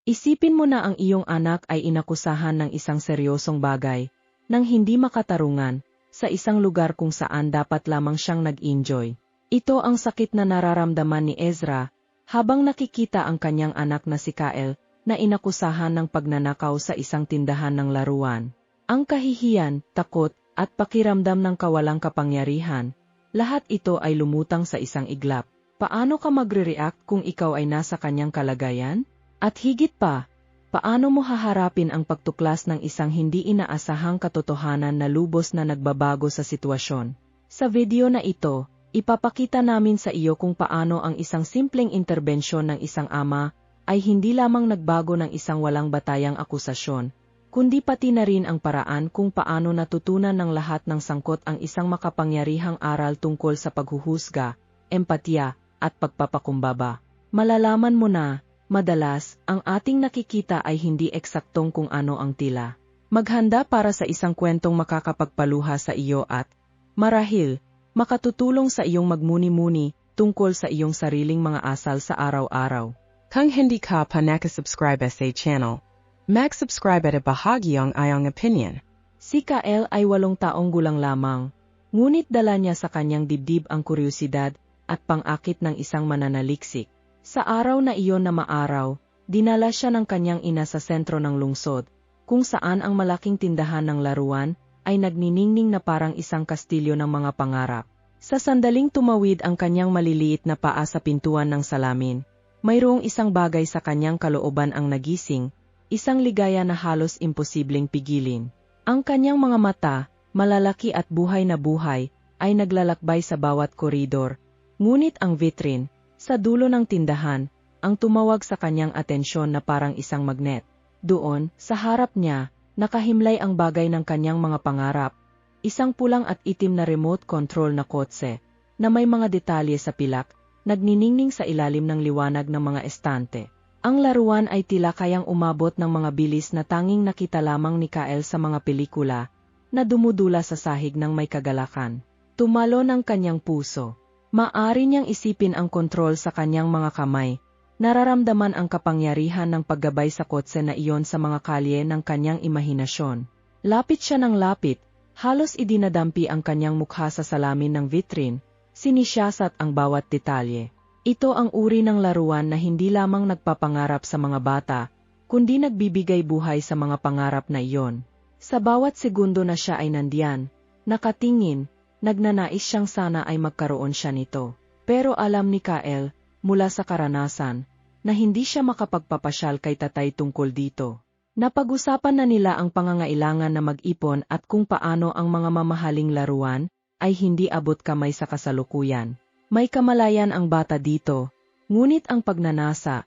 Isipin mo na ang iyong anak ay inakusahan ng isang seryosong bagay, nang hindi makatarungan, sa isang lugar kung saan dapat lamang siyang nag-enjoy. Ito ang sakit na nararamdaman ni Ezra, habang nakikita ang kanyang anak na si Kael, na inakusahan ng pagnanakaw sa isang tindahan ng laruan. Ang kahihiyan, takot, at pakiramdam ng kawalang kapangyarihan, lahat ito ay lumutang sa isang iglap. Paano ka magre-react kung ikaw ay nasa kanyang kalagayan? At higit pa, paano mo haharapin ang pagtuklas ng isang hindi inaasahang katotohanan na lubos na nagbabago sa sitwasyon? Sa video na ito, ipapakita namin sa iyo kung paano ang isang simpleng interbensyon ng isang ama ay hindi lamang nagbago ng isang walang batayang akusasyon, kundi pati na rin ang paraan kung paano natutunan ng lahat ng sangkot ang isang makapangyarihang aral tungkol sa paghuhusga, empatiya, at pagpapakumbaba. Malalaman mo na, madalas, ang ating nakikita ay hindi eksaktong kung ano ang tila. Maghanda para sa isang kwentong makakapagpaluha sa iyo at, marahil, makatutulong sa iyong magmuni-muni tungkol sa iyong sariling mga asal sa araw-araw. Kung hindi ka pa nakasubscribe sa channel, mag-subscribe at ibahagi ang iyong opinion. Si Kael ay 8 taong gulang lamang, ngunit dala niya sa kanyang dibdib ang kuryosidad at pang-akit ng isang mananaliksik. Sa araw na iyon na maaraw, dinala siya ng kanyang ina sa sentro ng lungsod, kung saan ang malaking tindahan ng laruan ay nagniningning na parang isang kastilyo ng mga pangarap. Sa sandaling tumawid ang kanyang maliliit na paa sa pintuan ng salamin, mayroong isang bagay sa kanyang kalooban ang nagising, isang ligaya na halos imposibleng pigilin. Ang kanyang mga mata, malalaki at buhay na buhay, ay naglalakbay sa bawat koridor, ngunit ang vitrin, sa dulo ng tindahan, ang tumawag sa kanyang atensyon na parang isang magnet. Doon, sa harap niya, nakahimlay ang bagay ng kanyang mga pangarap, isang pulang at itim na remote control na kotse, na may mga detalye sa pilak, nagniningning sa ilalim ng liwanag ng mga estante. Ang laruan ay tila kayang umabot ng mga bilis na tanging nakita lamang ni Kael sa mga pelikula, na dumudula sa sahig ng may kagalakan. Tumalo ng kanyang puso. Maaari niyang isipin ang kontrol sa kanyang mga kamay, nararamdaman ang kapangyarihan ng paggabay sa kotse na iyon sa mga kalye ng kanyang imahinasyon. Lapit siya ng lapit, halos idinadampi ang kanyang mukha sa salamin ng vitrin, sinisyasat ang bawat detalye. Ito ang uri ng laruan na hindi lamang nagpapangarap sa mga bata, kundi nagbibigay buhay sa mga pangarap na iyon. Sa bawat segundo na siya ay nandiyan, nakatingin, nagnanais siyang sana ay magkaroon siya nito. Pero alam ni Kael, mula sa karanasan, na hindi siya makapagpapasyal kay tatay tungkol dito. Napag-usapan na nila ang pangangailangan na mag-ipon at kung paano ang mga mamahaling laruan ay hindi abot kamay sa kasalukuyan. May kamalayan ang bata dito, ngunit ang pagnanasa,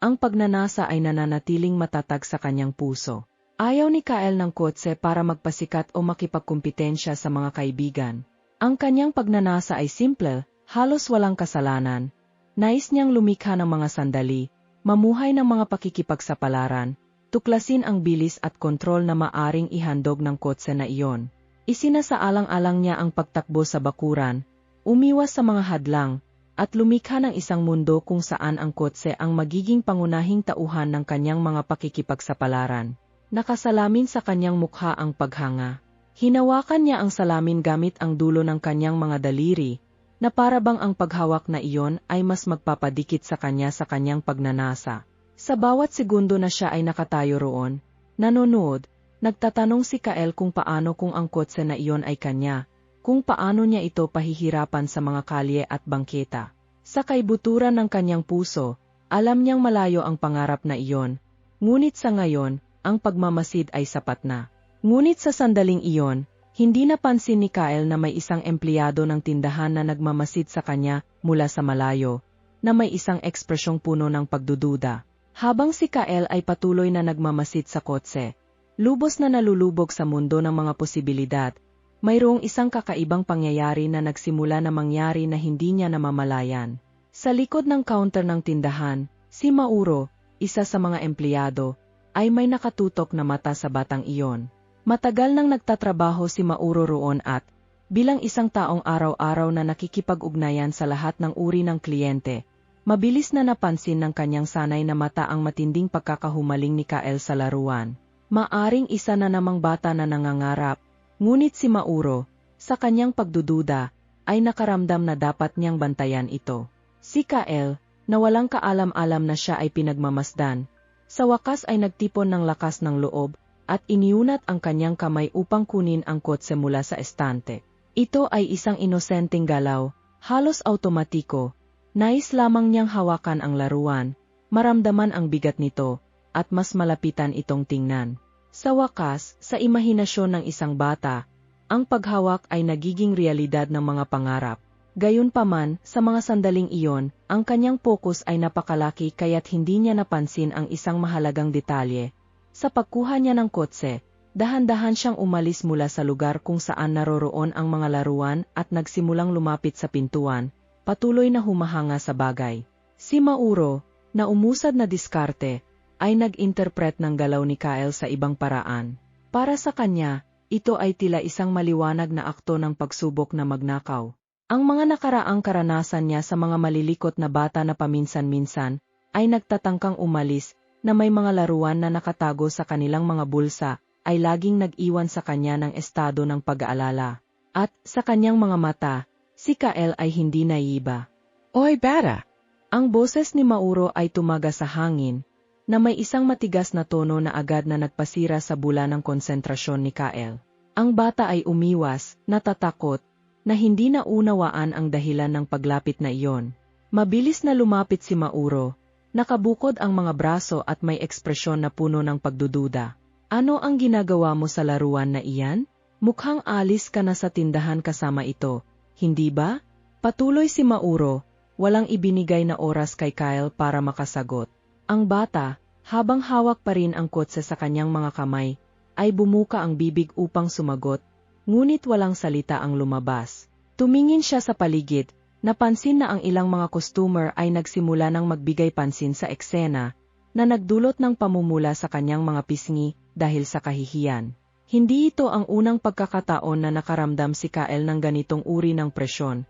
ang pagnanasa ay nananatiling matatag sa kanyang puso. Ayaw ni Kael ng kotse para magpasikat o makipagkumpetensya sa mga kaibigan. Ang kanyang pagnanasa ay simple, halos walang kasalanan. Nais niyang lumikha ng mga sandali, mamuhay ng mga pakikipagsapalaran, tuklasin ang bilis at kontrol na maaring ihandog ng kotse na iyon. Isinasaalang-alang niya ang pagtakbo sa bakuran, umiwas sa mga hadlang, at lumikha ng isang mundo kung saan ang kotse ang magiging pangunahing tauhan ng kanyang mga pakikipagsapalaran. Nakasalamin sa kanyang mukha ang paghanga. Hinawakan niya ang salamin gamit ang dulo ng kanyang mga daliri, na parabang ang paghawak na iyon ay mas magpapadikit sa kanyang pagnanasa. Sa bawat segundo na siya ay nakatayo roon, nanonood, nagtatanong si Kael kung paano kung ang kotse na iyon ay kanya, kung paano niya ito pahihirapan sa mga kalye at bangketa. Sa kaibuturan ng kanyang puso, alam niyang malayo ang pangarap na iyon, ngunit sa ngayon, ang pagmamasid ay sapat na. Ngunit sa sandaling iyon, hindi napansin ni Kael na may isang empleyado ng tindahan na nagmamasid sa kanya mula sa malayo, na may isang ekspresyong puno ng pagdududa. Habang si Kael ay patuloy na nagmamasid sa kotse, lubos na nalulubog sa mundo ng mga posibilidad, mayroong isang kakaibang pangyayari na nagsimula na mangyari na hindi niya namamalayan. Sa likod ng counter ng tindahan, si Mauro, isa sa mga empleyado, ay may nakatutok na mata sa batang iyon. Matagal nang nagtatrabaho si Mauro roon at, bilang isang taong araw-araw na nakikipag-ugnayan sa lahat ng uri ng kliyente, Mabilis na napansin ng kanyang sanay na mata ang matinding pagkakahumaling ni Kael sa laruan. Maaring isa na namang bata na nangangarap, ngunit si Mauro, sa kanyang pagdududa, ay nakaramdam na dapat niyang bantayan ito. Si Kael, na walang kaalam-alam na siya ay pinagmamasdan, sa wakas ay nagtipon ng lakas ng loob, at iniunat ang kanyang kamay upang kunin ang kotse mula sa estante. Ito ay isang inosenteng galaw, halos automatiko. Nais lamang niyang hawakan ang laruan, maramdaman ang bigat nito, at mas malapitan itong tingnan. Sa wakas, sa imahinasyon ng isang bata, ang paghawak ay nagiging realidad ng mga pangarap. Gayunpaman, sa mga sandaling iyon, ang kanyang pokus ay napakalaki kaya't hindi niya napansin ang isang mahalagang detalye. Sa pagkuha niya ng kotse, dahan-dahan siyang umalis mula sa lugar kung saan naroroon ang mga laruan at nagsimulang lumapit sa pintuan, patuloy na humahanga sa bagay. Si Mauro, na umusad na diskarte, ay nag-interpret ng galaw ni Kael sa ibang paraan. Para sa kanya, ito ay tila isang maliwanag na akto ng pagsubok na magnakaw. Ang mga nakaraang karanasan niya sa mga malilikot na bata na paminsan-minsan, ay nagtatangkang umalis, na may mga laruan na nakatago sa kanilang mga bulsa, ay laging nag-iwan sa kanya ng estado ng pag-aalala. At, sa kanyang mga mata, si Kael ay hindi naiiba. Oy, bata! Ang boses ni Mauro ay tumaga sa hangin, na may isang matigas na tono na agad na nagpasira sa bula ng konsentrasyon ni Kael. Ang bata ay umiwas, natatakot, na hindi naunawaan ang dahilan ng paglapit na iyon. Mabilis na lumapit si Mauro, nakabukod ang mga braso at may ekspresyon na puno ng pagdududa. Ano ang ginagawa mo sa laruan na iyan? Mukhang alis ka na sa tindahan kasama ito. Hindi ba? Patuloy si Mauro, walang ibinigay na oras kay Kael para makasagot. Ang bata, habang hawak pa rin ang kotse sa kanyang mga kamay, ay bumuka ang bibig upang sumagot, ngunit walang salita ang lumabas. Tumingin siya sa paligid, napansin na ang ilang mga customer ay nagsimula ng magbigay pansin sa eksena, na nagdulot ng pamumula sa kanyang mga pisngi dahil sa kahihiyan. Hindi ito ang unang pagkakataon na nakaramdam si Kael ng ganitong uri ng presyon,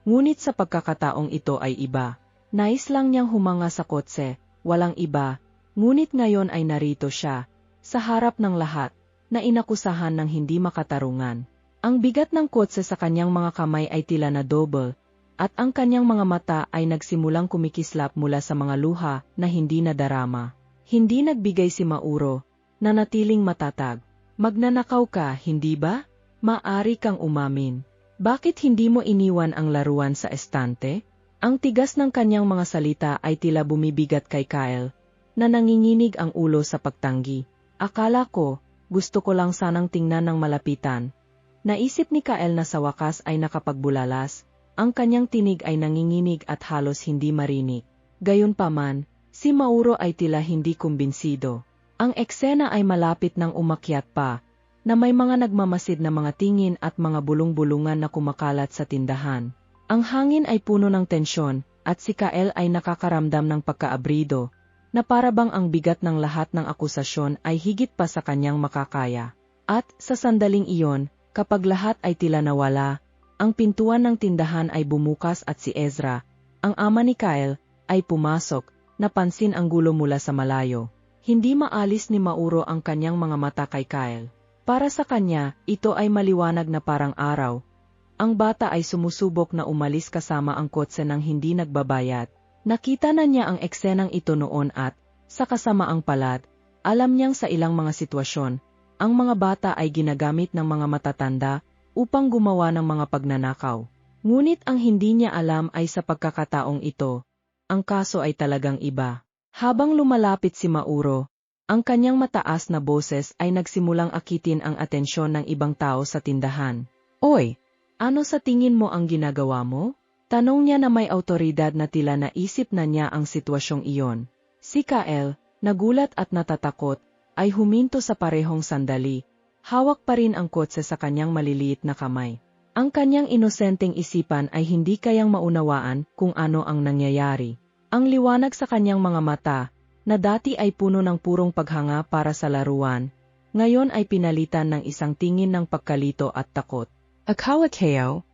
ngunit sa pagkakataong ito ay iba. Nais lang niyang humanga sa kotse, walang iba, ngunit ngayon ay narito siya, sa harap ng lahat, na inakusahan ng hindi makatarungan. Ang bigat ng kotse sa kanyang mga kamay ay tila na double, at ang kanyang mga mata ay nagsimulang kumikislap mula sa mga luha na hindi nadarama. Hindi nagbigay si Mauro, na natiling matatag. Magnanakaw ka, hindi ba? Maari kang umamin. Bakit hindi mo iniwan ang laruan sa estante? Ang tigas ng kanyang mga salita ay tila bumibigat kay Kael, na nanginginig ang ulo sa pagtanggi. Akala ko, gusto ko lang sanang tingnan ng malapitan. Naisip ni Kael na sa wakas ay nakapagbulalas, ang kanyang tinig ay nanginginig at halos hindi marinig. Gayunpaman, si Mauro ay tila hindi kumbinsido. Ang eksena ay malapit ng umakyat pa, na may mga nagmamasid na mga tingin at mga bulong-bulungan na kumakalat sa tindahan. Ang hangin ay puno ng tensyon, at si Kael ay nakakaramdam ng pagkaabrido, na parabang ang bigat ng lahat ng akusasyon ay higit pa sa kanyang makakaya. At, sa sandaling iyon, kapag lahat ay tila nawala, ang pintuan ng tindahan ay bumukas at si Ezra, ang ama ni Kael, ay pumasok, napansin ang gulo mula sa malayo. Hindi maalis ni Mauro ang kanyang mga mata kay Kael. Para sa kanya, ito ay maliwanag na parang araw. Ang bata ay sumusubok na umalis kasama ang kotse ng hindi nagbabayad. Nakita na niya ang eksenang ito noon at, sa kasamaang palad, alam niyang sa ilang mga sitwasyon, ang mga bata ay ginagamit ng mga matatanda upang gumawa ng mga pagnanakaw. Ngunit ang hindi niya alam ay sa pagkakataong ito, ang kaso ay talagang iba. Habang lumalapit si Mauro, ang kanyang mataas na boses ay nagsimulang akitin ang atensyon ng ibang tao sa tindahan. Oy, ano sa tingin mo ang ginagawa mo? Tanong niya na may awtoridad na tila naisip na niya ang sitwasyong iyon. Si Kael, nagulat at natatakot, ay huminto sa parehong sandali. Hawak pa rin ang kotse sa kanyang maliliit na kamay. Ang kanyang inosenteng isipan ay hindi kayang maunawaan kung ano ang nangyayari. Ang liwanag sa kanyang mga mata, na dati ay puno ng purong paghanga para sa laruan, ngayon ay pinalitan ng isang tingin ng pagkalito at takot. Akala kayo?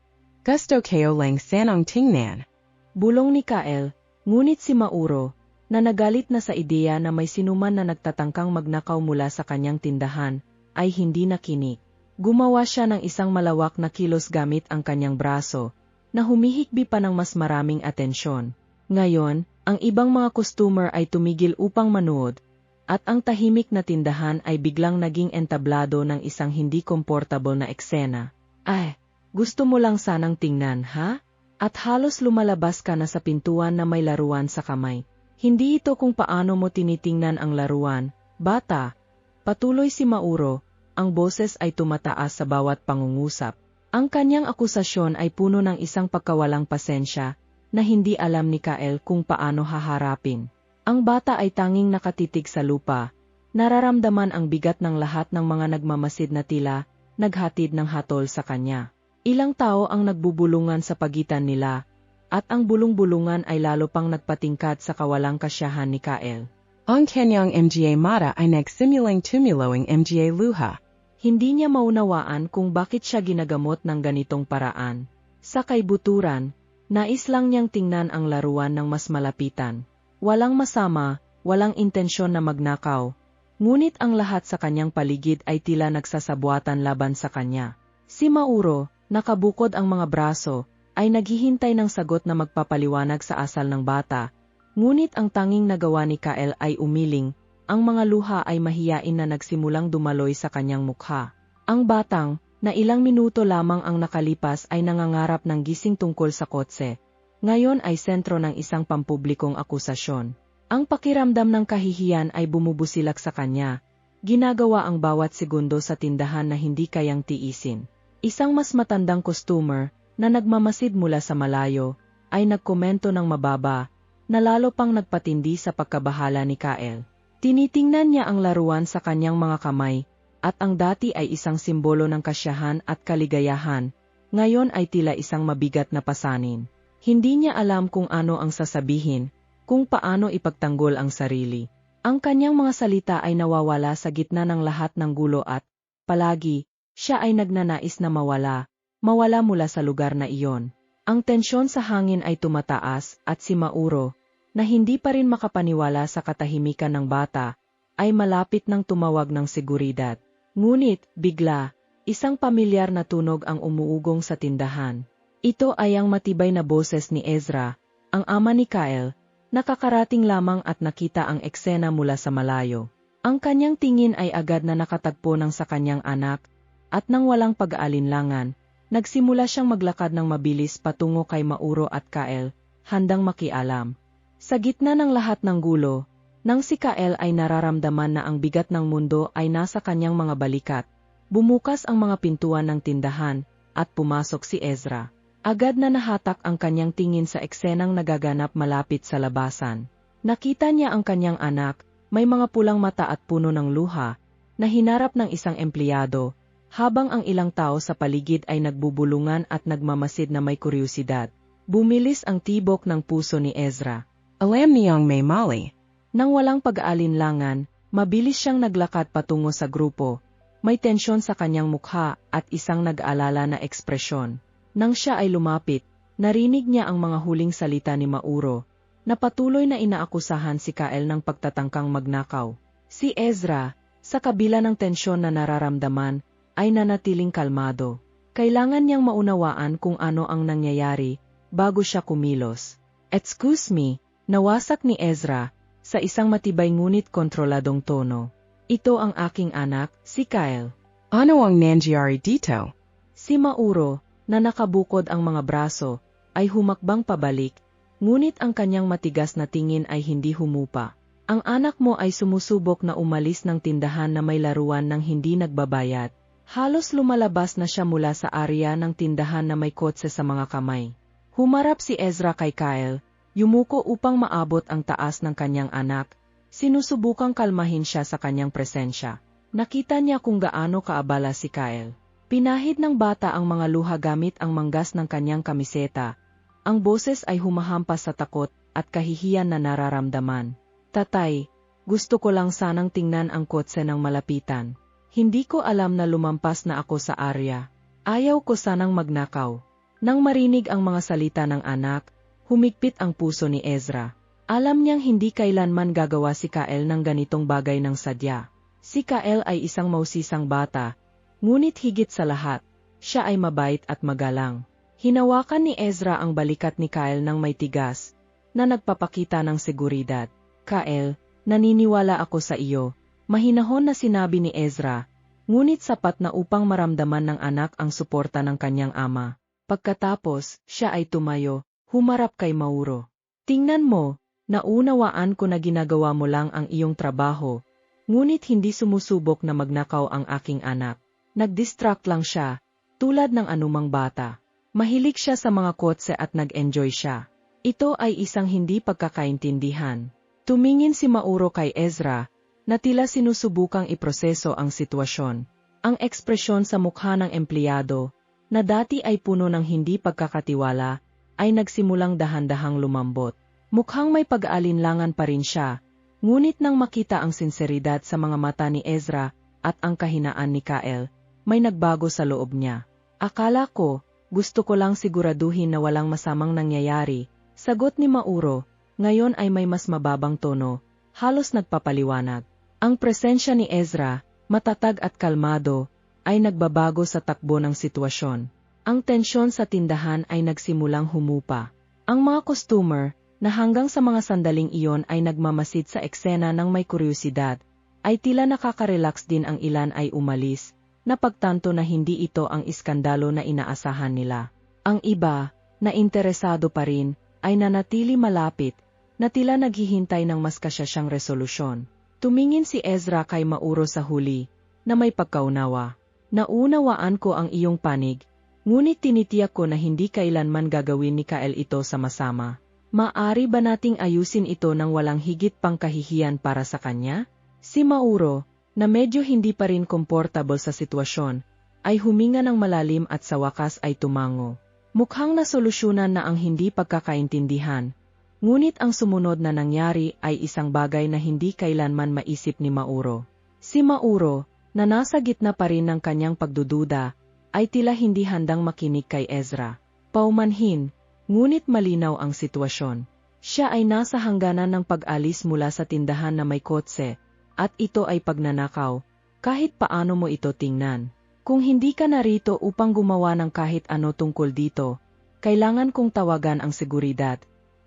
Gusto kayo lang sanang tingnan. Bulong ni Kael, Ngunit si Mauro, na nagalit na sa ideya na may sinuman na nagtatangkang magnakaw mula sa kanyang tindahan, ay hindi nakinig. Gumawa siya ng isang malawak na kilos gamit ang kanyang braso, na humihikbi pa ng mas maraming atensyon. Ngayon, ang ibang mga customer ay tumigil upang manood, at ang tahimik na tindahan ay biglang naging entablado ng isang hindi komportable na eksena. Ay, gusto mo lang sanang tingnan, ha? At halos lumalabas ka na sa pintuan na may laruan sa kamay. Hindi ito kung paano mo tinitingnan ang laruan, bata. Patuloy si Mauro, ang boses ay tumataas sa bawat pangungusap. Ang kanyang akusasyon ay puno ng isang pagkawalang pasensya, na hindi alam ni Kyle kung paano haharapin. Ang bata ay tanging nakatitig sa lupa, nararamdaman ang bigat ng lahat ng mga nagmamasid na tila, naghatid ng hatol sa kanya. Ilang tao ang nagbubulungan sa pagitan nila, at ang bulong-bulungan ay lalo pang nagpatingkad sa kawalang kasyahan ni Kyle. Ang kanyang mga mata ay nagsimulang tumilawing mga luha. Hindi niya maunawaan kung bakit siya ginagamot ng ganitong paraan. Sa kaibuturan, nais lang niyang tingnan ang laruan ng mas malapitan. Walang masama, walang intensyon na magnakaw, ngunit ang lahat sa kanyang paligid ay tila nagsasabuatan laban sa kanya. Si Mauro, nakabukod ang mga braso, ay naghihintay ng sagot na magpapaliwanag sa asal ng bata, ngunit ang tanging nagawa ni Kyle ay umiling, ang mga luha ay mahiyain na nagsimulang dumaloy sa kanyang mukha. Ang batang, na ilang minuto lamang ang nakalipas ay nangangarap ng gising tungkol sa kotse, ngayon ay sentro ng isang pampublikong akusasyon. Ang pakiramdam ng kahihiyan ay bumubusilak sa kanya, ginagawa ang bawat segundo sa tindahan na hindi kayang tiisin. Isang mas matandang customer, na nagmamasid mula sa malayo, ay nagkomento ng mababa, na lalo pang nagpatindi sa pagkabahala ni Kyle. Tinitingnan niya ang laruan sa kanyang mga kamay, at ang dati ay isang simbolo ng kasyahan at kaligayahan, ngayon ay tila isang mabigat na pasanin. Hindi niya alam kung ano ang sasabihin, kung paano ipagtanggol ang sarili. Ang kanyang mga salita ay nawawala sa gitna ng lahat ng gulo at, palagi, siya ay nagnanais na mawala mula sa lugar na iyon. Ang tensyon sa hangin ay tumataas at si Mauro, na hindi pa rin makapaniwala sa katahimikan ng bata, ay malapit ng tumawag ng seguridad. Ngunit, bigla, isang pamilyar na tunog ang umuugong sa tindahan. Ito ay ang matibay na boses ni Ezra, ang ama ni Kyle, nakakarating lamang at nakita ang eksena mula sa malayo. Ang kanyang tingin ay agad na nakatagpo ng sa kanyang anak, at nang walang pag-aalinlangan, nagsimula siyang maglakad ng mabilis patungo kay Mauro at Kyle, handang makialam. Sa gitna ng lahat ng gulo, nang si Kyle ay nararamdaman na ang bigat ng mundo ay nasa kanyang mga balikat, bumukas ang mga pintuan ng tindahan, at pumasok si Ezra. Agad na nahatak ang kanyang tingin sa eksenang nagaganap malapit sa labasan. Nakita niya ang kanyang anak, may mga pulang mata at puno ng luha, na hinarap ng isang empleyado, habang ang ilang tao sa paligid ay nagbubulungan at nagmamasid na may kuryosidad. Bumilis ang tibok ng puso ni Ezra. Alam niyang may mali. Nang walang pag-aalinlangan, mabilis siyang naglakad patungo sa grupo. May tensyon sa kanyang mukha at isang nag-aalala na ekspresyon. Nang siya ay lumapit, narinig niya ang mga huling salita ni Mauro, na patuloy na inaakusahan si Kyle ng pagtatangkang magnakaw. Si Ezra, sa kabila ng tensyon na nararamdaman, ay nanatiling kalmado. Kailangan niyang maunawaan kung ano ang nangyayari, bago siya kumilos. Excuse me, nawasak ni Ezra, sa isang matibay ngunit kontroladong tono. Ito ang aking anak, si Kyle. Ano ang nangyari dito? Si Mauro, na nakabukod ang mga braso, ay humakbang pabalik, ngunit ang kanyang matigas na tingin ay hindi humupa. Ang anak mo ay sumusubok na umalis ng tindahan na may laruan ng hindi nagbabayad. Halos lumalabas na siya mula sa area ng tindahan na may kotse sa mga kamay. Humarap si Ezra kay Kyle, yumuko upang maabot ang taas ng kanyang anak, sinusubukang kalmahin siya sa kanyang presensya. Nakita niya kung gaano kaabala si Kyle. Pinahid ng bata ang mga luha gamit ang manggas ng kanyang kamiseta. Ang boses ay humahampas sa takot at kahihiyan na nararamdaman. Tatay, gusto ko lang sanang tingnan ang kotse ng malapitan. Hindi ko alam na lumampas na ako sa area. Ayaw ko sanang magnakaw. Nang marinig ang mga salita ng anak, Humigpit ang puso ni Ezra. Alam niyang hindi kailanman gagawa si Kael ng ganitong bagay ng sadya. Si Kael ay isang mausisang bata, ngunit higit sa lahat, siya ay mabait at magalang. Hinawakan ni Ezra ang balikat ni Kael ng may tigas, na nagpapakita ng seguridad. Kael, naniniwala ako sa iyo, mahinahon na sinabi ni Ezra, ngunit sapat na upang maramdaman ng anak ang suporta ng kanyang ama. Pagkatapos, siya ay tumayo, humarap kay Mauro. Tingnan mo, naunawaan ko na ginagawa mo lang ang iyong trabaho, ngunit hindi sumusubok na magnakaw ang aking anak. Nag-distract lang siya, tulad ng anumang bata. Mahilig siya sa mga kotse at nag-enjoy siya. Ito ay isang hindi pagkakaintindihan. Tumingin si Mauro kay Ezra, na tila sinusubukang iproseso ang sitwasyon. Ang ekspresyon sa mukha ng empleyado, na dati ay puno ng hindi pagkakatiwala, ay nagsimulang dahan-dahang lumambot. Mukhang may pag-aalinlangan pa rin siya, ngunit nang makita ang sinseridad sa mga mata ni Ezra at ang kahinaan ni Kael, may nagbago sa loob niya. Akala ko, gusto ko lang siguraduhin na walang masamang nangyayari, sagot ni Mauro, ngayon ay may mas mababang tono, halos nagpapaliwanag. Ang presensya ni Ezra, matatag at kalmado, ay nagbabago sa takbo ng sitwasyon. Ang tensyon sa tindahan ay nagsimulang humupa. Ang mga customer, na hanggang sa mga sandaling iyon ay nagmamasid sa eksena ng may kuryosidad, ay tila nakaka-relax din. Ang ilan ay umalis, na pagtanto na hindi ito ang iskandalo na inaasahan nila. Ang iba, na interesado pa rin, ay nanatili malapit, na tila naghihintay ng mas kasyasyang resolusyon. Tumingin si Ezra kay Mauro sa huli, na may pagkaunawa. Naunawaan ko ang iyong panig, ngunit tinitiyak ko na hindi kailanman gagawin ni Kael ito sama-sama. Maari ba nating ayusin ito nang walang higit pang kahihiyan para sa kanya? Si Mauro, na medyo hindi pa rin komportable sa sitwasyon, ay huminga ng malalim at sa wakas ay tumango. Mukhang nasolusyonan na ang hindi pagkakaintindihan, ngunit ang sumunod na nangyari ay isang bagay na hindi kailanman maisip ni Mauro. Si Mauro, na nasa gitna pa rin ng kanyang pagdududa, ay tila hindi handang makinig kay Ezra. Paumanhin, ngunit malinaw ang sitwasyon. Siya ay nasa hangganan ng pag-alis mula sa tindahan na may kotse, at ito ay pagnanakaw, kahit paano mo ito tingnan. Kung hindi ka narito upang gumawa ng kahit ano tungkol dito, kailangan kong tawagan ang seguridad.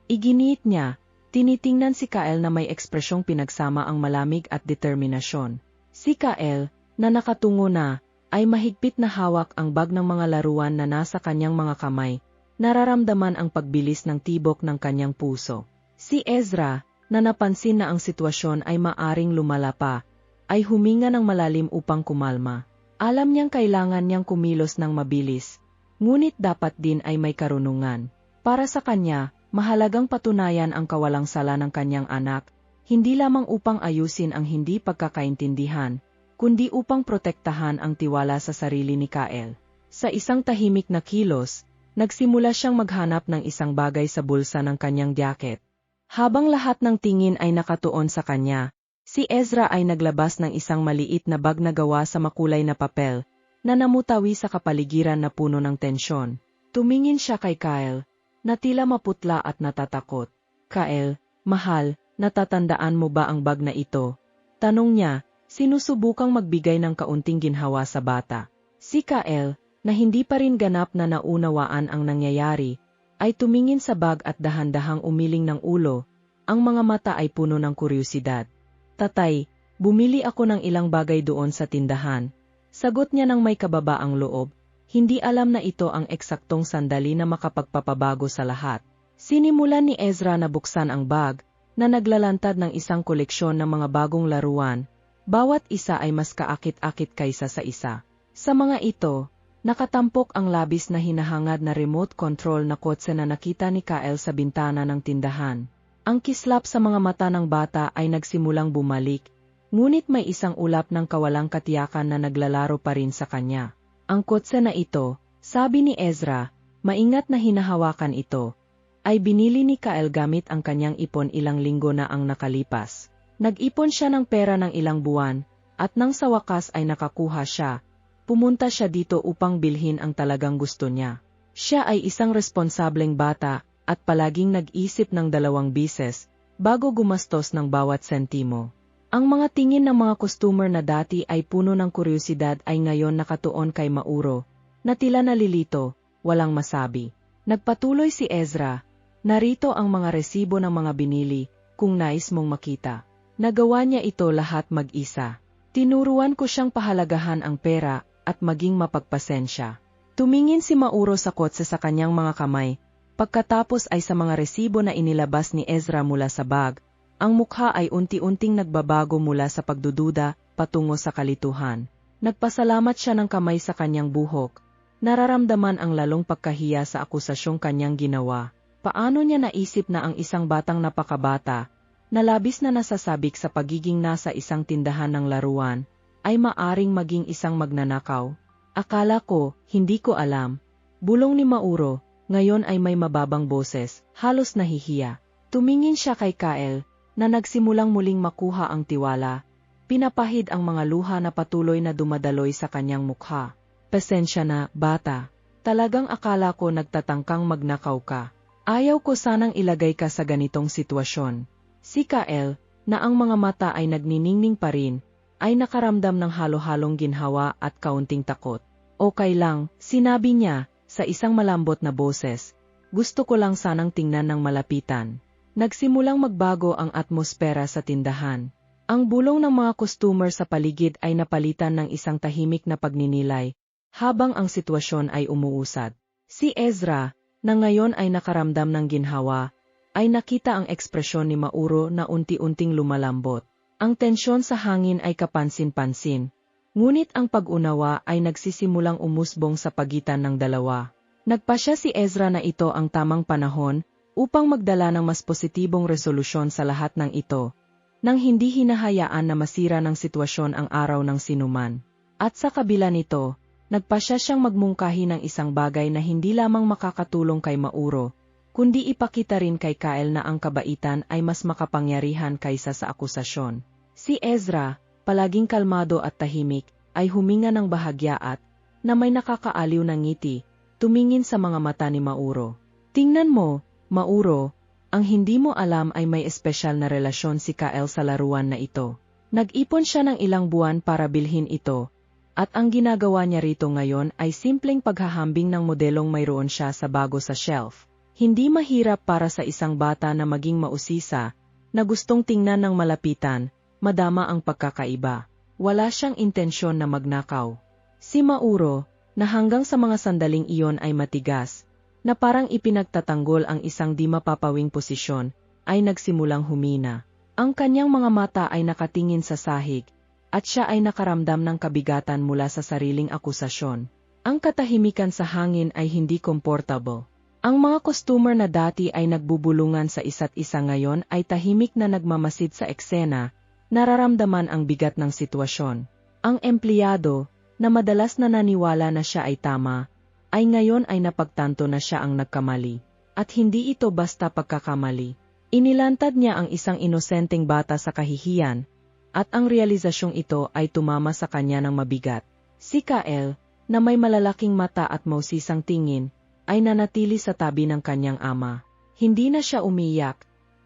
Iginiit niya, tinitingnan si Kael na may ekspresyong pinagsama ang malamig at determinasyon. Si Kael, na nakatungo na, ay mahigpit na hawak ang bag ng mga laruan na nasa kanyang mga kamay, nararamdaman ang pagbilis ng tibok ng kanyang puso. Si Ezra, na napansin na ang sitwasyon ay maaring lumala pa, ay huminga ng malalim upang kumalma. Alam niyang kailangan niyang kumilos ng mabilis, ngunit dapat din ay may karunungan. Para sa kanya, mahalagang patunayan ang kawalang sala ng kanyang anak, hindi lamang upang ayusin ang hindi pagkakaintindihan, kundi upang protektahan ang tiwala sa sarili ni Kael. Sa isang tahimik na kilos, nagsimula siyang maghanap ng isang bagay sa bulsa ng kanyang jacket. Habang lahat ng tingin ay nakatuon sa kanya, si Ezra ay naglabas ng isang maliit na bag na gawa sa makulay na papel, na namutawi sa kapaligiran na puno ng tensyon. Tumingin siya kay Kael, na tila maputla at natatakot. Kael, mahal, natatandaan mo ba ang bag na ito? Tanong niya, sinusubukang magbigay ng kaunting ginhawa sa bata. Si Kael, na hindi pa rin ganap na naunawaan ang nangyayari, ay tumingin sa bag at dahan-dahang umiling ng ulo, ang mga mata ay puno ng kuryosidad. Tatay, bumili ako ng ilang bagay doon sa tindahan. Sagot niya ng may kababaang loob, hindi alam na ito ang eksaktong sandali na makapagpapabago sa lahat. Sinimulan ni Ezra na buksan ang bag, na naglalantad ng isang koleksyon ng mga bagong laruan, bawat isa ay mas kaakit-akit kaysa sa isa. Sa mga ito, nakatampok ang labis na hinahangad na remote control na kotse na nakita ni Kael sa bintana ng tindahan. Ang kislap sa mga mata ng bata ay nagsimulang bumalik, ngunit may isang ulap ng kawalang katiyakan na naglalaro pa rin sa kanya. Ang kotse na ito, sabi ni Ezra, maingat na hinahawakan ito, ay binili ni Kael gamit ang kanyang ipon ilang linggo na ang nakalipas. Nag-ipon siya ng pera ng ilang buwan, at nang sa wakas ay nakakuha siya, pumunta siya dito upang bilhin ang talagang gusto niya. Siya ay isang responsableng bata, at palaging nag-isip ng 2 beses bago gumastos ng bawat sentimo. Ang mga tingin ng mga customer na dati ay puno ng kuryosidad ay ngayon nakatuon kay Mauro, na tila nalilito, walang masabi. Nagpatuloy si Ezra, narito ang mga resibo ng mga binili, kung nais mong makita. Nagawa niya ito lahat mag-isa. Tinuruan ko siyang pahalagahan ang pera at maging mapagpasensya. Tumingin si Mauro sa kotse sa kanyang mga kamay, pagkatapos ay sa mga resibo na inilabas ni Ezra mula sa bag. Ang mukha ay unti-unting nagbabago mula sa pagdududa patungo sa kalituhan. Nagpasalamat siya ng kamay sa kanyang buhok. Nararamdaman ang lalong pagkahiya sa akusasyong kanyang ginawa. Paano niya naisip na ang isang batang napakabata, na labis na nasasabik sa pagiging nasa isang tindahan ng laruan, ay maaring maging isang magnanakaw? Akala ko, hindi ko alam. Bulong ni Mauro, ngayon ay may mababang boses, halos nahihiya. Tumingin siya kay Kyle, na nagsimulang muling makuha ang tiwala. Pinapahid ang mga luha na patuloy na dumadaloy sa kanyang mukha. Pasensya na, bata. Talagang akala ko nagtatangkang magnakaw ka. Ayaw ko sanang ilagay ka sa ganitong sitwasyon. Si Kyle, na ang mga mata ay nagniningning pa rin, ay nakaramdam ng halo-halong ginhawa at kaunting takot. Okay lang, sinabi niya, sa isang malambot na boses. Gusto ko lang sanang tingnan ng malapitan. Nagsimulang magbago ang atmosfera sa tindahan. Ang bulong ng mga customer sa paligid ay napalitan ng isang tahimik na pagninilay, habang ang sitwasyon ay umuusad. Si Ezra, na ngayon ay nakaramdam ng ginhawa, ay nakita ang ekspresyon ni Mauro na unti-unting lumalambot. Ang tensyon sa hangin ay kapansin-pansin, ngunit ang pag-unawa ay nagsisimulang umusbong sa pagitan ng dalawa. Nagpasya si Ezra na ito ang tamang panahon, upang magdala ng mas positibong resolusyon sa lahat ng ito, nang hindi hinahayaan na masira ng sitwasyon ang araw ng sinuman. At sa kabila nito, nagpasya siyang magmungkahi ng isang bagay na hindi lamang makakatulong kay Mauro, kundi ipakita rin kay Kyle na ang kabaitan ay mas makapangyarihan kaysa sa akusasyon. Si Ezra, palaging kalmado at tahimik, ay huminga ng bahagya at, na may nakakaaliw na ngiti, tumingin sa mga mata ni Mauro. Tingnan mo, Mauro, ang hindi mo alam ay may espesyal na relasyon si Kyle sa laruan na ito. Nag-ipon siya ng ilang buwan para bilhin ito, at ang ginagawa niya rito ngayon ay simpleng paghahambing ng modelong mayroon siya sa bago sa shelf. Hindi mahirap para sa isang bata na maging mausisa, na gustong tingnan ng malapitan, madama ang pagkakaiba. Wala siyang intensyon na magnakaw. Si Mauro, na hanggang sa mga sandaling iyon ay matigas, na parang ipinagtatanggol ang isang di mapapawing posisyon, ay nagsimulang humina. Ang kanyang mga mata ay nakatingin sa sahig, at siya ay nakaramdam ng kabigatan mula sa sariling akusasyon. Ang katahimikan sa hangin ay hindi komportable. Ang mga customer na dati ay nagbubulungan sa isa't isa ngayon ay tahimik na nagmamasid sa eksena, nararamdaman ang bigat ng sitwasyon. Ang empleyado, na madalas na naniwala na siya ay tama, ay ngayon ay napagtanto na siya ang nagkamali. At hindi ito basta pagkakamali. Inilantad niya ang isang inosenteng bata sa kahihiyan, at ang realisasyong ito ay tumama sa kanya ng mabigat. Si Kyle, na may malalaking mata at mausisang tingin, ay nanatili sa tabi ng kanyang ama. Hindi na siya umiyak,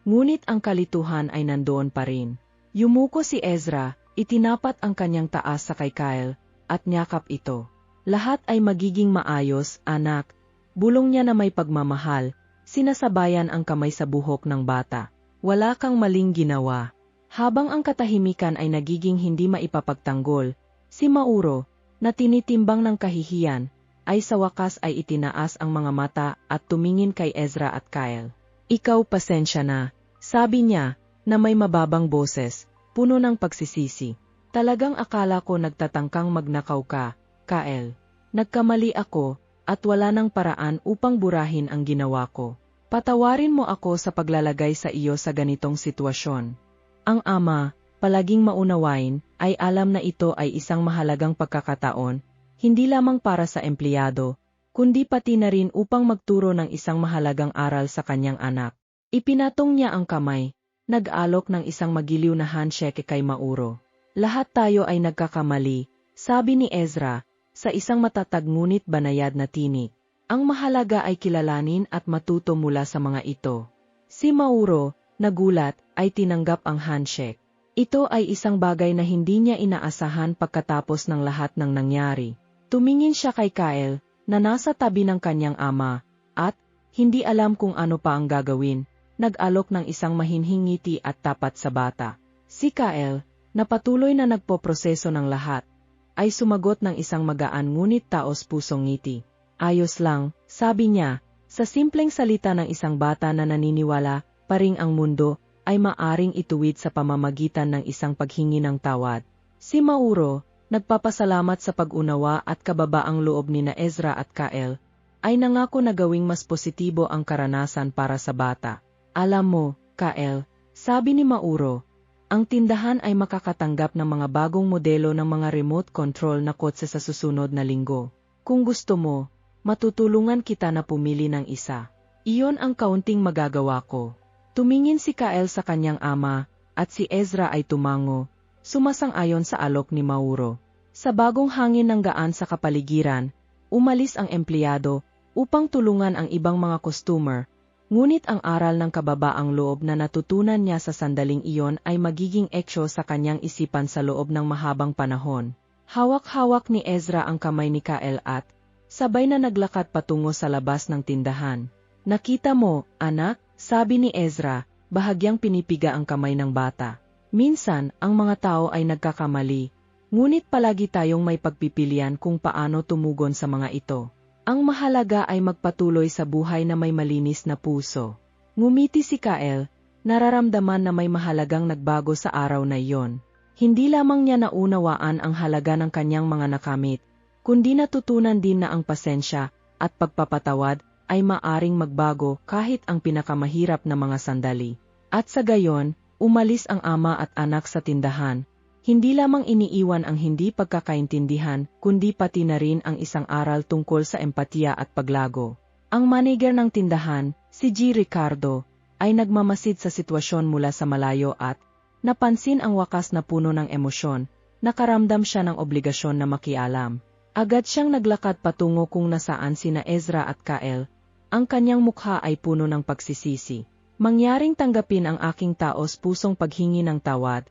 ngunit ang kalituhan ay nandoon pa rin. Yumuko si Ezra, itinapat ang kanyang taas sa kay Kyle, at niyakap ito. Lahat ay magiging maayos, anak. Bulong niya na may pagmamahal, sinasabayan ang kamay sa buhok ng bata. Wala kang maling ginawa. Habang ang katahimikan ay nagiging hindi maipapagtanggol, si Mauro, na tinitimbang ng kahihiyan, ay sa wakas ay itinaas ang mga mata at tumingin kay Ezra at Kyle. Ikaw pasensya na, sabi niya, na may mababang boses, puno ng pagsisisi. Talagang akala ko nagtatangkang magnakaw ka, Kyle. Nagkamali ako, at wala nang paraan upang burahin ang ginawa ko. Patawarin mo ako sa paglalagay sa iyo sa ganitong sitwasyon. Ang ama, palaging maunawain, ay alam na ito ay isang mahalagang pagkakataon, hindi lamang para sa empleyado, kundi pati na rin upang magturo ng isang mahalagang aral sa kanyang anak. Ipinatong niya ang kamay, nag-alok ng isang magiliw na handshake kay Mauro. Lahat tayo ay nagkakamali, sabi ni Ezra, sa isang matatag ngunit banayad na tinig. Ang mahalaga ay kilalanin at matuto mula sa mga ito. Si Mauro, nagulat, ay tinanggap ang handshake. Ito ay isang bagay na hindi niya inaasahan pagkatapos ng lahat ng nangyari. Tumingin siya kay Kyle, na nasa tabi ng kanyang ama, at, hindi alam kung ano pa ang gagawin, nag-alok ng isang mahinhing ngiti at tapat sa bata. Si Kyle, na patuloy na nagpoproseso ng lahat, ay sumagot ng isang magaan ngunit taos-pusong ngiti. Ayos lang, sabi niya, sa simpleng salita ng isang bata na naniniwala, paring ang mundo, ay maaring ituwid sa pamamagitan ng isang paghingi ng tawad. Si Mauro, nagpapasalamat sa pag-unawa at kababaang loob ni na Ezra at Kyle, ay nangako na gawing mas positibo ang karanasan para sa bata. Alam mo, Kyle, sabi ni Mauro, ang tindahan ay makakatanggap ng mga bagong modelo ng mga remote control na kotse sa susunod na linggo. Kung gusto mo, matutulungan kita na pumili ng isa. Iyon ang kaunting magagawa ko. Tumingin si Kyle sa kanyang ama, at si Ezra ay tumango, sumasang-ayon sa alok ni Mauro. Sa bagong hangin ng gaan sa kapaligiran, umalis ang empleyado, upang tulungan ang ibang mga customer, ngunit ang aral ng kababaang loob na natutunan niya sa sandaling iyon ay magiging eksyo sa kanyang isipan sa loob ng mahabang panahon. Hawak-hawak ni Ezra ang kamay ni Kyle at, sabay na naglakad patungo sa labas ng tindahan. Nakita mo, anak, sabi ni Ezra, bahagyang pinipiga ang kamay ng bata. Minsan, ang mga tao ay nagkakamali, ngunit palagi tayong may pagpipilian kung paano tumugon sa mga ito. Ang mahalaga ay magpatuloy sa buhay na may malinis na puso. Ngumiti si Kyle, nararamdaman na may mahalagang nagbago sa araw na iyon. Hindi lamang niya naunawaan ang halaga ng kanyang mga nakamit, kundi natutunan din na ang pasensya at pagpapatawad ay maaring magbago kahit ang pinakamahirap na mga sandali. At sa gayon, umalis ang ama at anak sa tindahan. Hindi lamang iniiwan ang hindi pagkakaintindihan, kundi pati na rin ang isang aral tungkol sa empatiya at paglago. Ang manager ng tindahan, si G. Ricardo, ay nagmamasid sa sitwasyon mula sa malayo at napansin ang wakas na puno ng emosyon, nakaramdam siya ng obligasyon na makialam. Agad siyang naglakad patungo kung nasaan sina Ezra at Kyle. Ang kanyang mukha ay puno ng pagsisisi. Mangyaring tanggapin ang aking taos-pusong paghingi ng tawad.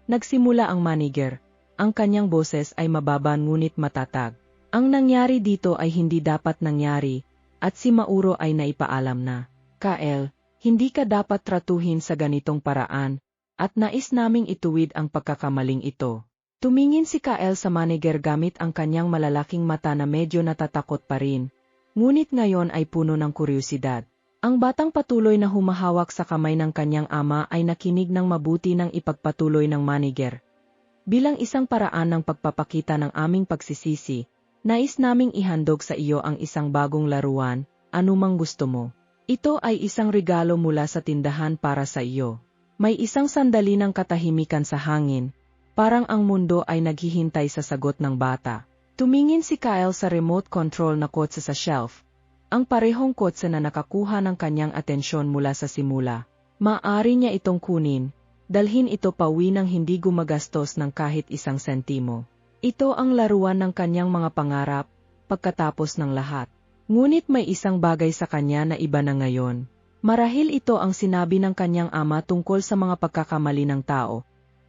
Nagsimula ang manager. Ang kanyang boses ay mababa ngunit matatag. Ang nangyari dito ay hindi dapat nangyari, at si Mauro ay naipaalam na, Kyle, hindi ka dapat tratuhin sa ganitong paraan, at nais naming ituwid ang pagkakamaling ito. Tumingin si Kyle sa manager gamit ang kanyang malalaking mata na medyo natatakot pa rin, ngunit ngayon ay puno ng kuryosidad. Ang batang patuloy na humahawak sa kamay ng kanyang ama ay nakinig ng mabuti ng ipagpatuloy ng manager. Bilang isang paraan ng pagpapakita ng aming pagsisisi, nais naming ihandog sa iyo ang isang bagong laruan, anumang gusto mo. Ito ay isang regalo mula sa tindahan para sa iyo. May isang sandali ng katahimikan sa hangin, parang ang mundo ay naghihintay sa sagot ng bata. Tumingin si Kyle sa remote control na kotse sa shelf. Ang parehong kotse na nakakuha ng kanyang atensyon mula sa simula. Maaari niya itong kunin, dalhin ito pauwi nang hindi gumagastos ng kahit isang sentimo. Ito ang laruan ng kanyang mga pangarap, pagkatapos ng lahat. Ngunit may isang bagay sa kanya na iba na ngayon. Marahil ito ang sinabi ng kanyang ama tungkol sa mga pagkakamali ng tao.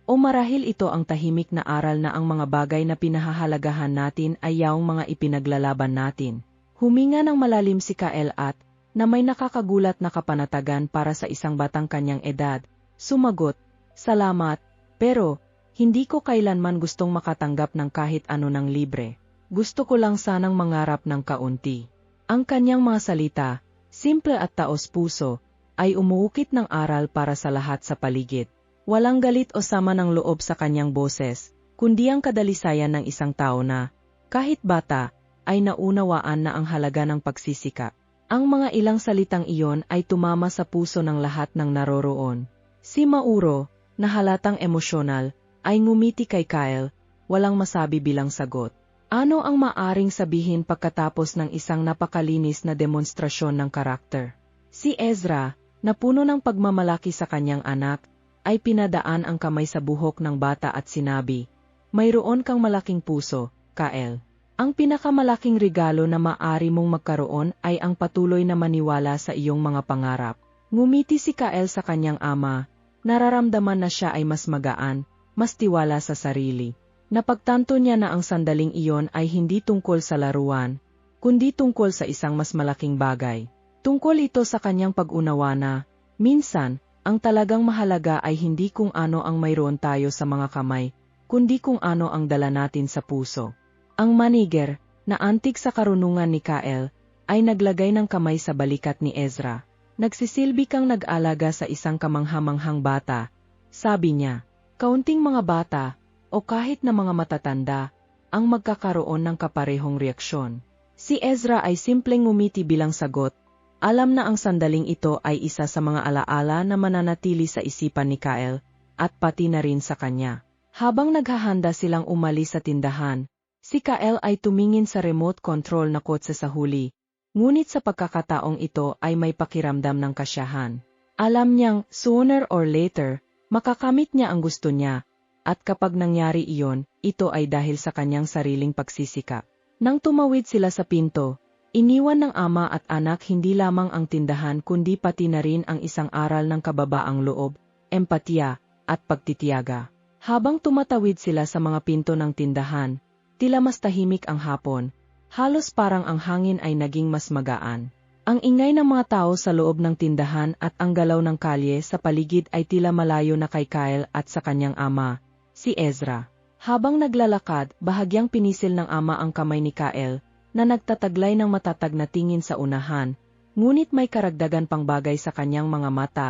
O marahil ito ang tahimik na aral na ang mga bagay na pinahahalagahan natin ay yaong mga ipinaglalaban natin. Huminga ng malalim si Kyle at, na may nakakagulat na kapanatagan para sa isang batang kanyang edad, sumagot, salamat, pero, hindi ko kailanman gustong makatanggap ng kahit ano ng libre. Gusto ko lang sanang mangarap ng kaunti. Ang kanyang mga salita, simple at taos-puso, ay umuukit ng aral para sa lahat sa paligid. Walang galit o sama ng loob sa kanyang boses, kundi ang kadalisayan ng isang tao na, kahit bata, ay naunawaan na ang halaga ng pagsisikap. Ang mga ilang salitang iyon ay tumama sa puso ng lahat ng naroroon. Si Mauro, na halatang emosyonal, ay ngumiti kay Kyle, walang masabi bilang sagot. Ano ang maaring sabihin pagkatapos ng isang napakalinis na demonstrasyon ng karakter? Si Ezra, na puno ng pagmamalaki sa kanyang anak, ay pinadaan ang kamay sa buhok ng bata at sinabi, mayroon kang malaking puso, Kyle. Ang pinakamalaking regalo na maaari mong magkaroon ay ang patuloy na maniwala sa iyong mga pangarap. Ngumiti si Kael sa kanyang ama, nararamdaman na siya ay mas magaan, mas tiwala sa sarili. Napagtanto niya na ang sandaling iyon ay hindi tungkol sa laruan, kundi tungkol sa isang mas malaking bagay. Tungkol ito sa kanyang pag-unawa na, minsan, ang talagang mahalaga ay hindi kung ano ang mayroon tayo sa mga kamay, kundi kung ano ang dala natin sa puso. Ang manager, na antig sa karunungan ni Kael, ay naglagay ng kamay sa balikat ni Ezra. Nagsisilbi kang nag-alaga sa isang kamanghamanghang bata. Sabi niya, kaunting mga bata, o kahit na mga matatanda, ang magkakaroon ng kaparehong reaksyon. Si Ezra ay simpleng ngumiti bilang sagot. Alam na ang sandaling ito ay isa sa mga alaala na mananatili sa isipan ni Kael, at pati na rin sa kanya. Habang naghahanda silang umalis sa tindahan, si Kael ay tumingin sa remote control na kotse sa huli, ngunit sa pagkakataong ito ay may pakiramdam ng kasiyahan. Alam niyang, sooner or later, makakamit niya ang gusto niya, at kapag nangyari iyon, ito ay dahil sa kanyang sariling pagsisikap. Nang tumawid sila sa pinto, iniwan ng ama at anak hindi lamang ang tindahan kundi pati na rin ang isang aral ng kababaang loob, empatiya, at pagtitiyaga. Habang tumatawid sila sa mga pinto ng tindahan, tila mas tahimik ang hapon, halos parang ang hangin ay naging mas magaan. Ang ingay ng mga tao sa loob ng tindahan at ang galaw ng kalye sa paligid ay tila malayo na kay Kael at sa kanyang ama, si Ezra. Habang naglalakad, bahagyang pinisil ng ama ang kamay ni Kael, na nagtataglay ng matatag na tingin sa unahan, ngunit may karagdagan pang bagay sa kanyang mga mata,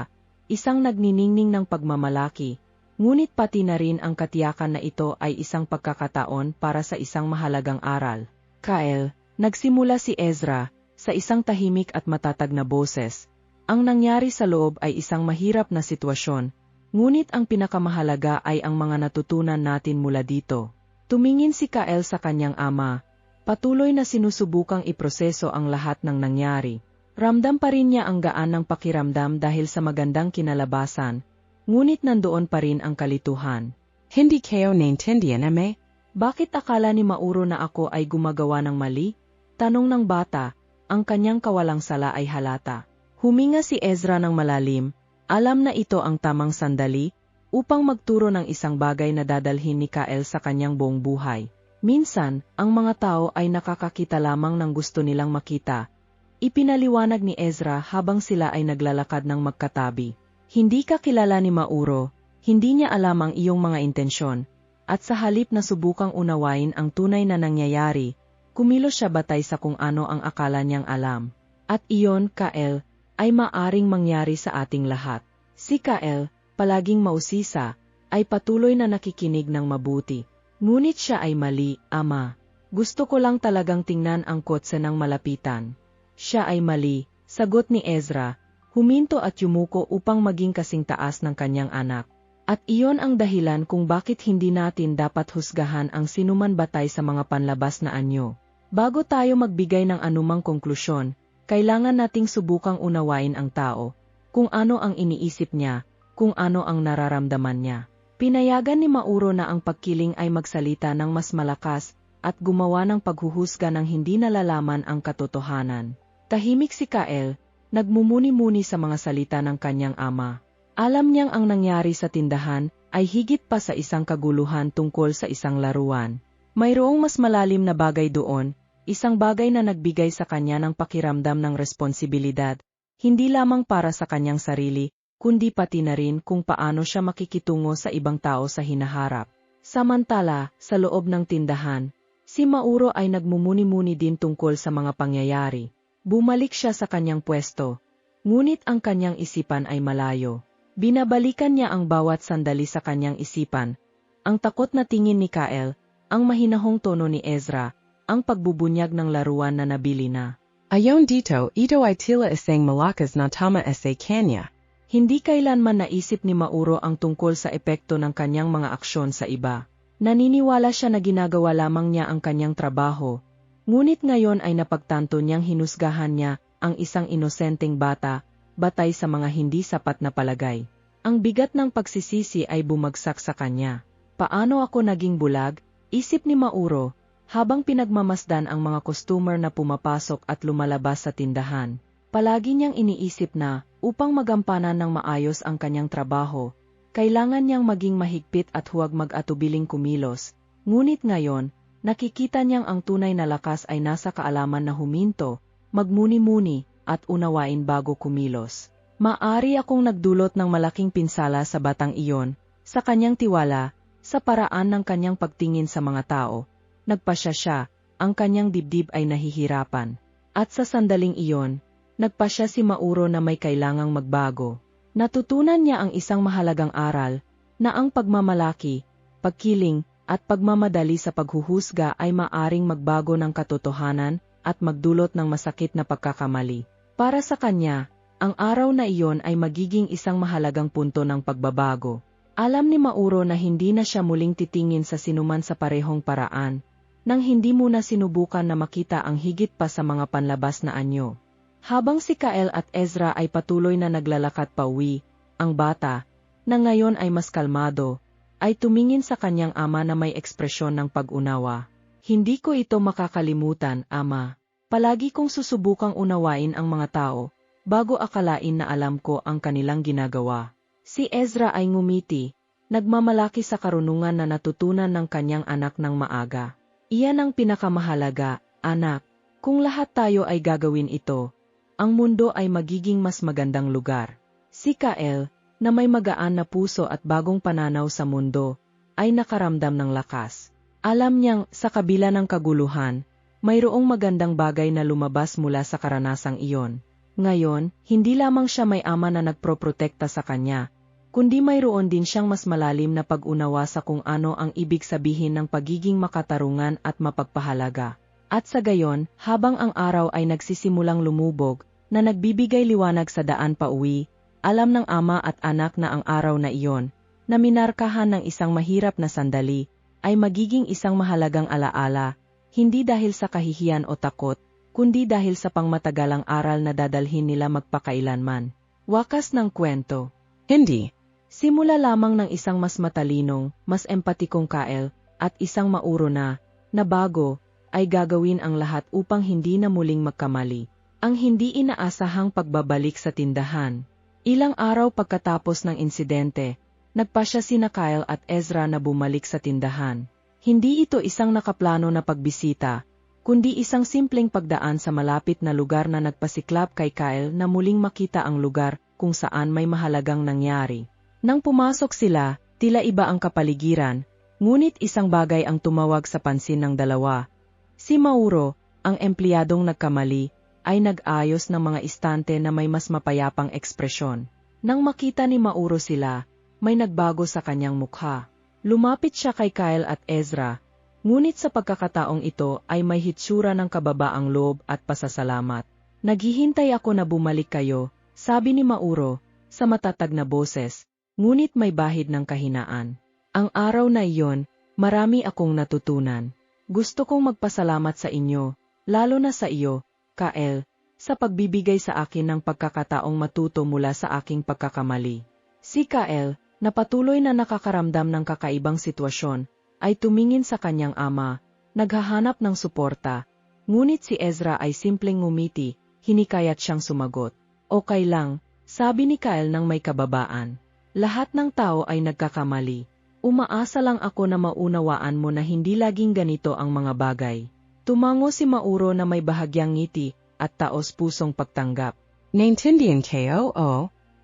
isang nagniningning ng pagmamalaki. Ngunit pati na rin ang katiyakan na ito ay isang pagkakataon para sa isang mahalagang aral. Kael, nagsimula si Ezra, sa isang tahimik at matatag na boses. Ang nangyari sa loob ay isang mahirap na sitwasyon, ngunit ang pinakamahalaga ay ang mga natutunan natin mula dito. Tumingin si Kael sa kanyang ama, patuloy na sinusubukang iproseso ang lahat ng nangyari. Ramdam pa rin niya ang gaan ng pakiramdam dahil sa magandang kinalabasan, ngunit nandoon pa rin ang kalituhan. Hindi kayo naintindihan, ame? Bakit akala ni Mauro na ako ay gumagawa ng mali? Tanong ng bata, ang kanyang kawalang sala ay halata. Huminga si Ezra ng malalim, alam na ito ang tamang sandali, upang magturo ng isang bagay na dadalhin ni Kael sa kanyang buong buhay. Minsan, ang mga tao ay nakakakita lamang ng gusto nilang makita. Ipinaliwanag ni Ezra habang sila ay naglalakad ng magkatabi. Hindi ka kilala ni Mauro, hindi niya alam ang iyong mga intensyon, at sa halip na subukang unawain ang tunay na nangyayari, kumilos siya batay sa kung ano ang akala niyang alam. At iyon, Kael, ay maaring mangyari sa ating lahat. Si Kael, palaging mausisa, ay patuloy na nakikinig ng mabuti. Ngunit siya ay mali, ama. Gusto ko lang talagang tingnan ang kotse ng malapitan. Siya ay mali, sagot ni Ezra, huminto at yumuko upang maging kasing taas ng kanyang anak. At iyon ang dahilan kung bakit hindi natin dapat husgahan ang sinuman batay sa mga panlabas na anyo. Bago tayo magbigay ng anumang konklusyon, kailangan nating subukang unawain ang tao, kung ano ang iniisip niya, kung ano ang nararamdaman niya. Pinayagan ni Mauro na ang pagkiling ay magsalita ng mas malakas at gumawa ng paghuhusga ng hindi nalalaman ang katotohanan. Tahimik si Kael, nagmumuni-muni sa mga salita ng kanyang ama. Alam niyang ang nangyari sa tindahan ay higit pa sa isang kaguluhan tungkol sa isang laruan. Mayroong mas malalim na bagay doon, isang bagay na nagbigay sa kanya ng pakiramdam ng responsibilidad, hindi lamang para sa kanyang sarili, kundi pati na rin kung paano siya makikitungo sa ibang tao sa hinaharap. Samantala, sa loob ng tindahan, si Mauro ay nagmumuni-muni din tungkol sa mga pangyayari. Bumalik siya sa kanyang pwesto, ngunit ang kanyang isipan ay malayo. Binabalikan niya ang bawat sandali sa kanyang isipan, ang takot na tingin ni Kael, ang mahinahong tono ni Ezra, ang pagbubunyag ng laruan na nabili na. Ayon dito, ito ay tila isang malakas na tama sa kanya. Hindi kailanman naisip ni Mauro ang tungkol sa epekto ng kanyang mga aksyon sa iba. Naniniwala siya na ginagawa lamang niya ang kanyang trabaho, ngunit ngayon ay napagtanto niyang hinusgahan niya ang isang inosenteng bata, batay sa mga hindi sapat na palagay. Ang bigat ng pagsisisi ay bumagsak sa kanya. Paano ako naging bulag? Isip ni Mauro, habang pinagmamasdan ang mga customer na pumapasok at lumalabas sa tindahan. Palagi niyang iniisip na, upang magampanan ng maayos ang kanyang trabaho, kailangan niyang maging mahigpit at huwag mag-atubiling kumilos. Ngunit ngayon, nakikita niyang ang tunay na lakas ay nasa kaalaman na huminto, magmuni-muni, at unawain bago kumilos. Maari akong nagdulot ng malaking pinsala sa batang iyon, sa kanyang tiwala, sa paraan ng kanyang pagtingin sa mga tao. Nagpasya siya, ang kanyang dibdib ay nahihirapan. At sa sandaling iyon, nagpasya si Mauro na may kailangang magbago. Natutunan niya ang isang mahalagang aral, na ang pagmamalaki, pagkiling, at pagmamadali sa paghuhusga ay maaring magbago ng katotohanan at magdulot ng masakit na pagkakamali. Para sa kanya, ang araw na iyon ay magiging isang mahalagang punto ng pagbabago. Alam ni Mauro na hindi na siya muling titingin sa sinuman sa parehong paraan, nang hindi muna sinubukan na makita ang higit pa sa mga panlabas na anyo. Habang si Kyle at Ezra ay patuloy na naglalakad pauwi, ang bata, na ngayon ay mas kalmado, ay tumingin sa kanyang ama na may ekspresyon ng pag-unawa. Hindi ko ito makakalimutan, Ama. Palagi kong susubukang unawain ang mga tao, bago akalain na alam ko ang kanilang ginagawa. Si Ezra ay ngumiti, nagmamalaki sa karunungan na natutunan ng kanyang anak ng maaga. Iyan ang pinakamahalaga, anak. Kung lahat tayo ay gagawin ito, ang mundo ay magiging mas magandang lugar. Si Kyle, na may magaan na puso at bagong pananaw sa mundo, ay nakaramdam ng lakas. Alam niyang, sa kabila ng kaguluhan, mayroong magandang bagay na lumabas mula sa karanasang iyon. Ngayon, hindi lamang siya may ama na nagproprotekta sa kanya, kundi mayroon din siyang mas malalim na pag-unawa sa kung ano ang ibig sabihin ng pagiging makatarungan at mapagpahalaga. At sa gayon, habang ang araw ay nagsisimulang lumubog, na nagbibigay liwanag sa daan pauwi, alam ng ama at anak na ang araw na iyon, na minarkahan ng isang mahirap na sandali, ay magiging isang mahalagang alaala, hindi dahil sa kahihiyan o takot, kundi dahil sa pangmatagalang aral na dadalhin nila magpakailanman. Wakas ng kwento. Hindi. Simula lamang ng isang mas matalinong, mas empatikong Kyle, at isang Mauro na bago, ay gagawin ang lahat upang hindi na muling magkamali. Ang hindi inaasahang pagbabalik sa tindahan. Ilang araw pagkatapos ng insidente, nagpasya sina Kyle at Ezra na bumalik sa tindahan. Hindi ito isang nakaplano na pagbisita, kundi isang simpleng pagdaan sa malapit na lugar na nagpasiklab kay Kyle na muling makita ang lugar kung saan may mahalagang nangyari. Nang pumasok sila, tila iba ang kapaligiran, ngunit isang bagay ang tumawag sa pansin ng dalawa. Si Mauro, ang empleyadong nagkamali, ay nag-ayos ng mga istante na may mas mapayapang ekspresyon. Nang makita ni Mauro sila, may nagbago sa kanyang mukha. Lumapit siya kay Kyle at Ezra, ngunit sa pagkakataong ito ay may hitsura ng kababaang loob at pasasalamat. Naghihintay ako na bumalik kayo, sabi ni Mauro, sa matatag na boses, ngunit may bahid ng kahinaan. Ang araw na iyon, marami akong natutunan. Gusto kong magpasalamat sa inyo, lalo na sa iyo, Kyle, sa pagbibigay sa akin ng pagkakataong matuto mula sa aking pagkakamali. Si Kyle, na patuloy na nakakaramdam ng kakaibang sitwasyon, ay tumingin sa kanyang ama, naghahanap ng suporta, ngunit si Ezra ay simpleng ngumiti, hinikayat siyang sumagot. Okay lang, sabi ni Kyle nang may kababaan. Lahat ng tao ay nagkakamali. Umaasa lang ako na maunawaan mo na hindi laging ganito ang mga bagay. Tumango si Mauro na may bahagyang ngiti at taos-pusong pagtanggap. Naintindihan ko, oo.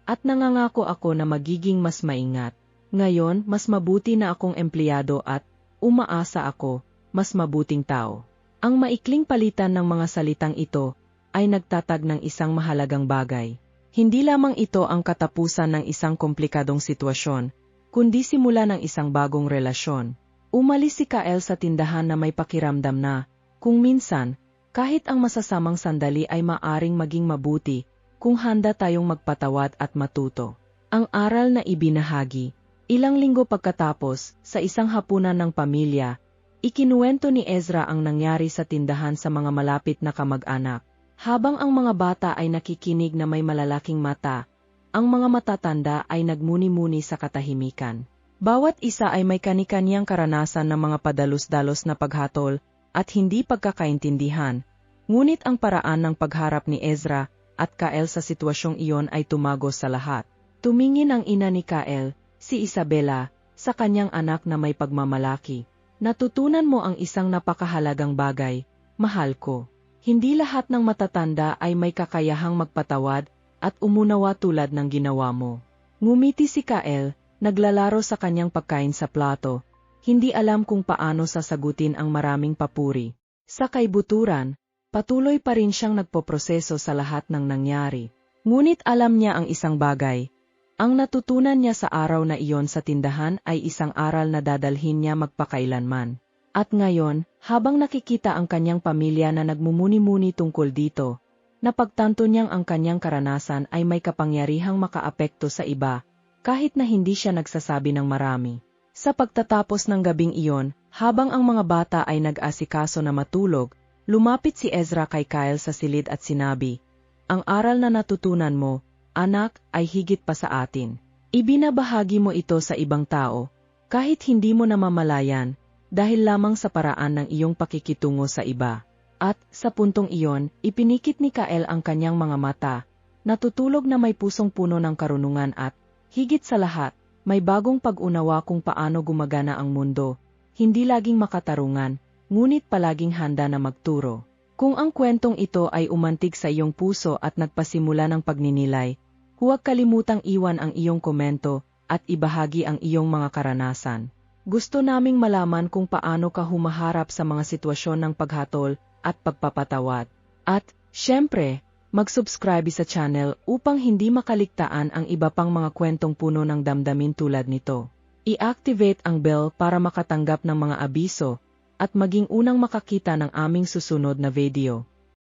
At nangangako ako na magiging mas maingat. Ngayon, mas mabuti na akong empleyado at, umaasa ako, mas mabuting tao. Ang maikling palitan ng mga salitang ito, ay nagtatag ng isang mahalagang bagay. Hindi lamang ito ang katapusan ng isang komplikadong sitwasyon, kundi simula ng isang bagong relasyon. Umalis si Kyle sa tindahan na may pakiramdam na, kung minsan, kahit ang masasamang sandali ay maaring maging mabuti, kung handa tayong magpatawad at matuto. Ang aral na ibinahagi. Ilang linggo pagkatapos, sa isang hapunan ng pamilya, ikinuwento ni Ezra ang nangyari sa tindahan sa mga malapit na kamag-anak. Habang ang mga bata ay nakikinig na may malalaking mata, ang mga matatanda ay nagmuni-muni sa katahimikan. Bawat isa ay may kani-kaniyang karanasan ng mga padalos-dalos na paghatol, at hindi pagkakaintindihan. Ngunit ang paraan ng pagharap ni Ezra at Kael sa sitwasyong iyon ay tumago sa lahat. Tumingin ang ina ni Kael, si Isabela, sa kanyang anak na may pagmamalaki. Natutunan mo ang isang napakahalagang bagay, mahal ko. Hindi lahat ng matatanda ay may kakayahang magpatawad at umunawa tulad ng ginawa mo. Ngumiti si Kael, naglalaro sa kanyang pagkain sa plato. Hindi alam kung paano sasagutin ang maraming papuri. Sa kaibuturan, patuloy pa rin siyang nagpoproseso sa lahat ng nangyari. Ngunit alam niya ang isang bagay. Ang natutunan niya sa araw na iyon sa tindahan ay isang aral na dadalhin niya magpakailanman. At ngayon, habang nakikita ang kanyang pamilya na nagmumuni-muni tungkol dito, napagtanto niyang ang kanyang karanasan ay may kapangyarihang makaapekto sa iba, kahit na hindi siya nagsasabi ng marami. Sa pagtatapos ng gabing iyon, habang ang mga bata ay nag-asikaso na matulog, lumapit si Ezra kay Kyle sa silid at sinabi, "Ang aral na natutunan mo, anak, ay higit pa sa atin. Ibinabahagi mo ito sa ibang tao, kahit hindi mo namamalayan, dahil lamang sa paraan ng iyong pakikitungo sa iba." At, sa puntong iyon, ipinikit ni Kyle ang kanyang mga mata, natutulog na may pusong puno ng karunungan at, higit sa lahat, may bagong pag-unawa kung paano gumagana ang mundo, hindi laging makatarungan, ngunit palaging handa na magturo. Kung ang kwentong ito ay umantig sa iyong puso at nagpasimula ng pagninilay, huwag kalimutang iwan ang iyong komento at ibahagi ang iyong mga karanasan. Gusto naming malaman kung paano ka humaharap sa mga sitwasyon ng paghatol at pagpapatawad. At, syempre, mag-subscribe sa channel upang hindi makaligtaan ang iba pang mga kwentong puno ng damdamin tulad nito. I-activate ang bell para makatanggap ng mga abiso at maging unang makakita ng aming susunod na video.